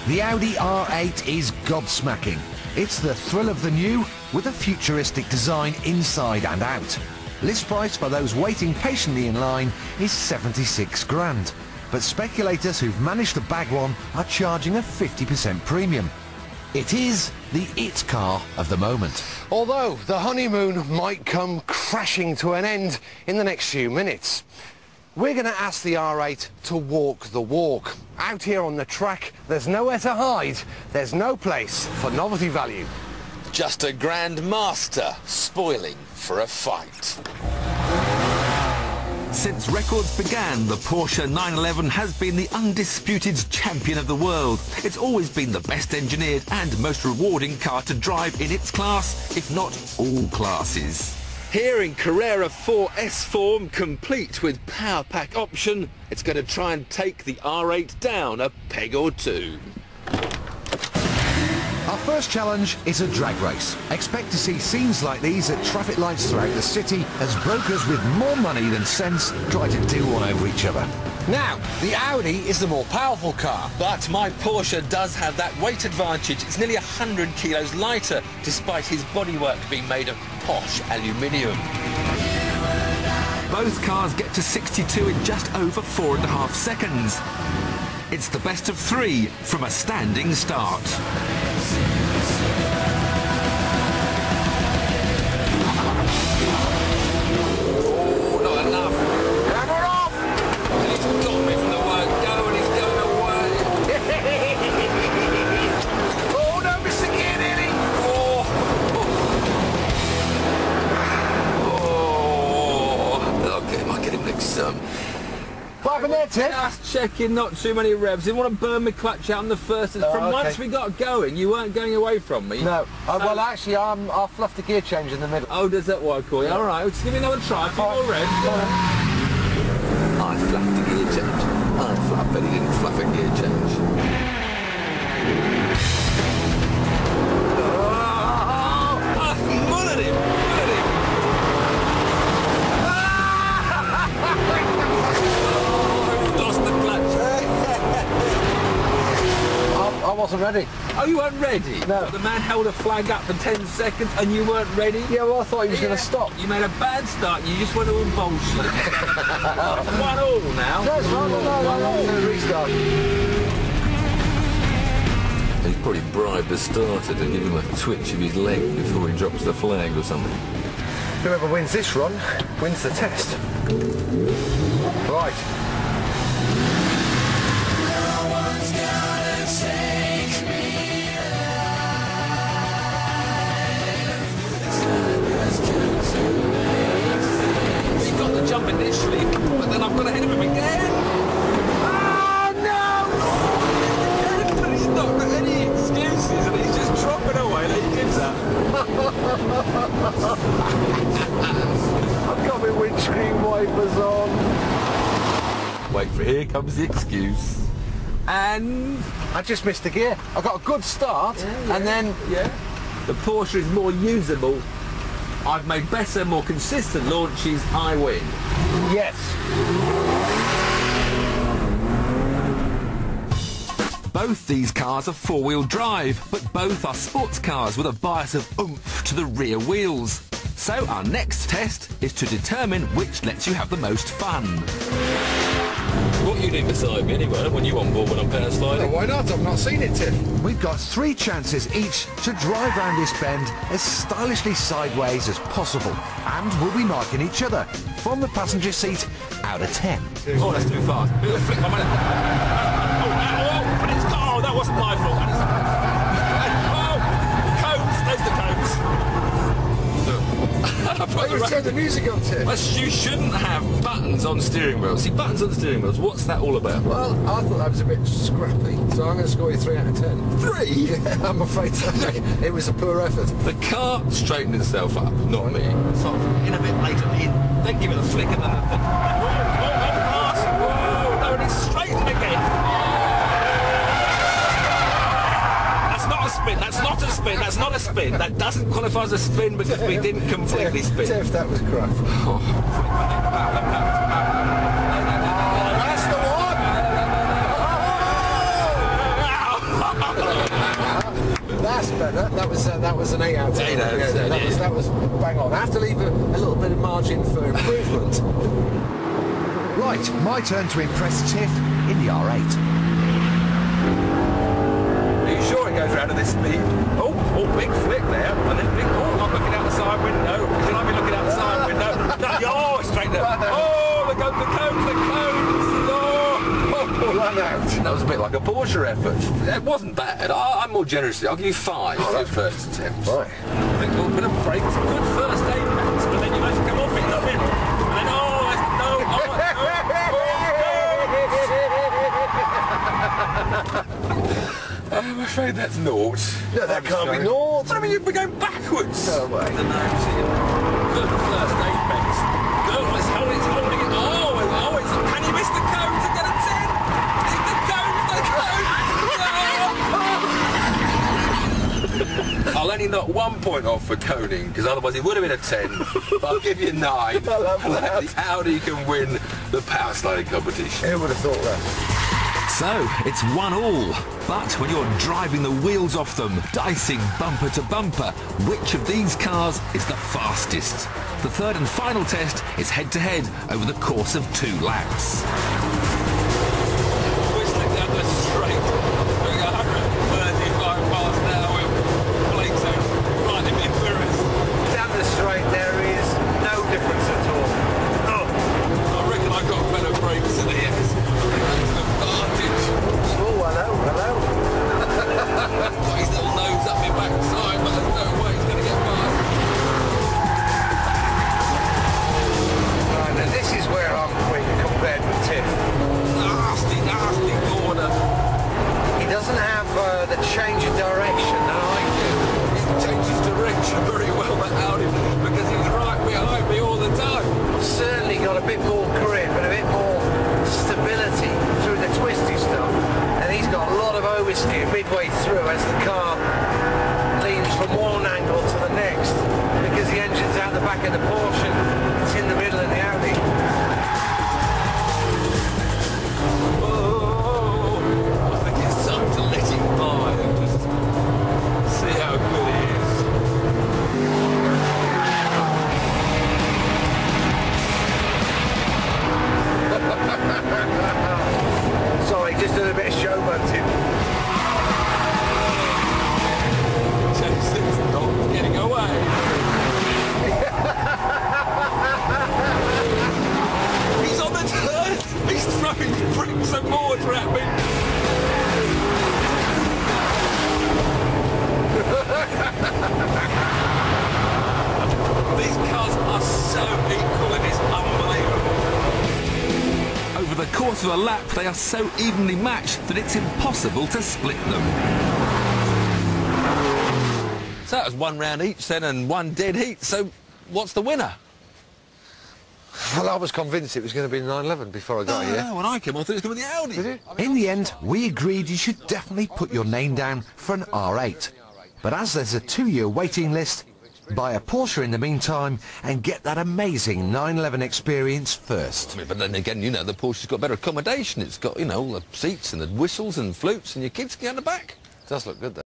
The Audi R8 is gobsmacking. It's the thrill of the new with a futuristic design inside and out. List price for those waiting patiently in line is 76 grand. But speculators who've managed to bag one are charging a 50% premium. It is the it car of the moment. Although the honeymoon might come crashing to an end in the next few minutes. We're going to ask the R8 to walk the walk. Out here on the track, there's nowhere to hide. There's no place for novelty value. Just a grand master spoiling for a fight. Since records began, the Porsche 911 has been the undisputed champion of the world. It's always been the best engineered and most rewarding car to drive in its class, if not all classes. Here in Carrera 4S form, complete with power pack option, it's going to try and take the R8 down a peg or two. Our first challenge is a drag race. Expect to see scenes like these at traffic lights throughout the city as brokers with more money than sense try to do one over each other. Now, the Audi is the more powerful car. But my Porsche does have that weight advantage. It's nearly 100 kilos lighter, despite his bodywork being made of posh aluminium. Both cars get to 62 in just over 4.5 seconds. It's the best of three from a standing start. Oh, not enough. Hammer off! And he's got me from the word go and he's going away. Oh, no, Mr. Gear nearly. Oh, okay, might get him next time. What happened there, Ted? Just checking, not too many revs. Didn't want to burn my clutch out on the first. From once we got going, you weren't going away from me. No. Well, actually, I'll fluff the gear change in the middle. Oh, does that what I call you? All right, well, just give me another try. A few more revs. I fluffed the gear change. I bet he didn't fluff a gear change. Mullered him! Mullered him! Lost the clutch. I wasn't ready. Oh, you weren't ready? No. But the man held a flag up for 10 seconds and you weren't ready? Yeah, well, I thought he was going to stop. You made a bad start. You just went all bullshit. 1-1 now. That's right. No. Restart. He's probably bribed the starter to give him a twitch of his leg before he drops the flag or something. Whoever wins this run wins the test. Right. He got the jump initially, but then I've got ahead of him again. Oh no! But he's not got any excuses and he's just dropping away like he gives that. I've got my windscreen wipers on. Wait for it, here comes the excuse. And I just missed a gear. I got a good start, and then... Yeah. The Porsche is more usable. I've made better, more consistent launches. I win. Yes. Both these cars are four-wheel drive, but both are sports cars with a bias of oomph to the rear wheels. So our next test is to determine which lets you have the most fun. What you doing beside me anyway? I don't want you on board when I'm power sliding. Why not? I've not seen it, Tiff. We've got 3 chances each to drive round this bend as stylishly sideways as possible, and we'll be marking each other from the passenger seat out of 10. Oh, that's too fast. It'll flick my money. Oh, that wasn't my fault. Cones, there's the cones. Turn the music on, Tiff. You shouldn't have buttons on steering wheels. See, buttons on steering wheels, what's that all about? Well, I thought that was a bit scrappy, so I'm going to score you 3 out of 10. 3? Yeah, I'm afraid so. It was a poor effort. The car straightened itself up, not me. So in a bit later, then give it a flick and then... Whoa, no, and it's straightened again. That's not a spin, that's not a spin. That doesn't qualify as a spin because we didn't completely spin. Tiff, that was crap. That's the one! was an 8 out of 10. 8 out of 10, yeah. That was bang on. I have to leave a little bit of margin for improvement. Right, my turn to impress Tiff in the R8. Are you sure it goes round at this speed? Oh, big flick there. And then big, I'm looking out the side window. Should I be looking out the side window? No, straight there. Oh, the cones. Oh, Run out. that was a bit like a Porsche effort. It wasn't bad. I'm more generous. I'll give you 5 for your first attempt. Right. I think a little bit of brakes. Good first aid max, but then you have to come off it, nothing. And then, I'm afraid that's naught. No, that can't be naught. I mean, you'd be going backwards. No way. The nose here. Good first aid max. Good, it's holding it. Can you miss the cones and get a 10? Hit the cones. I'll only knock 1 point off for coning, because otherwise it would have been a 10. But I'll give you 9. I love that. The Audi can win the power sliding competition. Who would have thought that? So, it's 1-1. But when you're driving the wheels off them, dicing bumper to bumper, which of these cars is the fastest? The third and final test is head-to-head over the course of 2 laps. Whistling down the straight, doing 135 miles an hour with blinks out right in the mirrors. Down the straight there is no difference at all. No. I reckon I got better brakes than he has. That's an advantage. Oh, hello. Got his little nose up my backside, but there's no way he's going to get by. Right, now this is where I'm quick compared with Tiff. Nasty corner. He doesn't have the change of direction that I do. He changes direction very well, that Audi, because he's right behind me all the time. I've certainly got a bit more grip and a bit more stability through the twisty stuff. And he's got a lot of oversteer midway through as the car leans from one angle to the next, because the engine's out the back of the Porsche, it's in the middle of the Audi. Oh, I think it's time to let him by and just see how good he is. Sorry, just doing a bit of showboating. Jason's not getting away. He's on the turn. He's throwing bricks and mortar at me. These cars are so equal, it is unbelievable. Over the course of a lap, they are so evenly matched that it's impossible to split them. So that was 1 round each then and 1 dead heat. So what's the winner? Well, I was convinced it was going to be 911 before I got here. No, when I came, I thought it was going to be the Audi. Did you? In the end, we agreed you should definitely put your name down for an R8. But as there's a 2-year waiting list, buy a Porsche in the meantime and get that amazing 911 experience first. But then again, you know, the Porsche's got better accommodation. It's got, you know, all the seats and the whistles and flutes, and your kids can get on the back. It does look good, though.